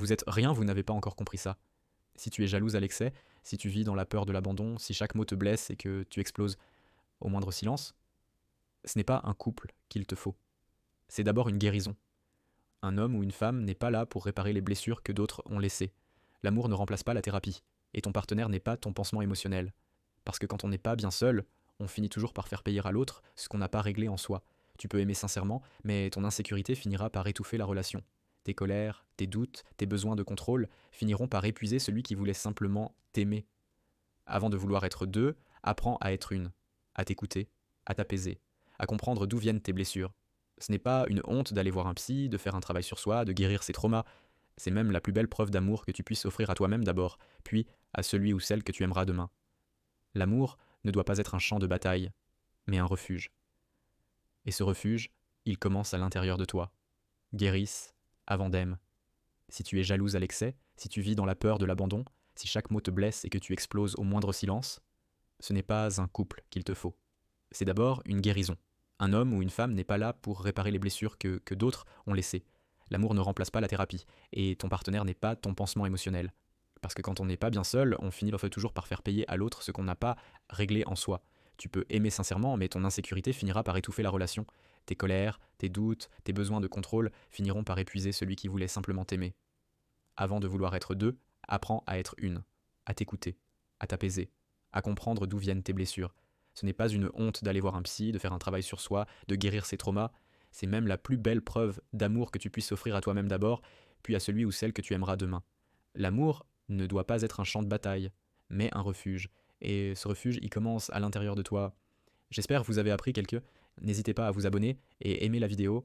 Vous êtes rien, vous n'avez pas encore compris ça. Si tu es jalouse à l'excès, si tu vis dans la peur de l'abandon, si chaque mot te blesse et que tu exploses au moindre silence, ce n'est pas un couple qu'il te faut. C'est d'abord une guérison. Un homme ou une femme n'est pas là pour réparer les blessures que d'autres ont laissées. L'amour ne remplace pas la thérapie, et ton partenaire n'est pas ton pansement émotionnel. Parce que quand on n'est pas bien seul, on finit toujours par faire payer à l'autre ce qu'on n'a pas réglé en soi. Tu peux aimer sincèrement, mais ton insécurité finira par étouffer la relation. Tes colères, tes doutes, tes besoins de contrôle finiront par épuiser celui qui voulait simplement t'aimer. Avant de vouloir être deux, apprends à être une, à t'écouter, à t'apaiser, à comprendre d'où viennent tes blessures. Ce n'est pas une honte d'aller voir un psy, de faire un travail sur soi, de guérir ses traumas. C'est même la plus belle preuve d'amour que tu puisses offrir à toi-même d'abord, puis à celui ou celle que tu aimeras demain. L'amour ne doit pas être un champ de bataille, mais un refuge. Et ce refuge, il commence à l'intérieur de toi. Guérisse avant d'aime. Si tu es jalouse à l'excès, si tu vis dans la peur de l'abandon, si chaque mot te blesse et que tu exploses au moindre silence, ce n'est pas un couple qu'il te faut. C'est d'abord une guérison. Un homme ou une femme n'est pas là pour réparer les blessures que d'autres ont laissées. L'amour ne remplace pas la thérapie, et ton partenaire n'est pas ton pansement émotionnel. Parce que quand on n'est pas bien seul, on finit toujours par faire payer à l'autre ce qu'on n'a pas réglé en soi. Tu peux aimer sincèrement, mais ton insécurité finira par étouffer la relation. Tes colères, tes doutes, tes besoins de contrôle finiront par épuiser celui qui voulait simplement t'aimer. Avant de vouloir être deux, apprends à être une, à t'écouter, à t'apaiser, à comprendre d'où viennent tes blessures. Ce n'est pas une honte d'aller voir un psy, de faire un travail sur soi, de guérir ses traumas. C'est même la plus belle preuve d'amour que tu puisses offrir à toi-même d'abord, puis à celui ou celle que tu aimeras demain. L'amour ne doit pas être un champ de bataille, mais un refuge. Et ce refuge, il commence à l'intérieur de toi. J'espère que vous avez appris quelque. N'hésitez pas à vous abonner et aimer la vidéo.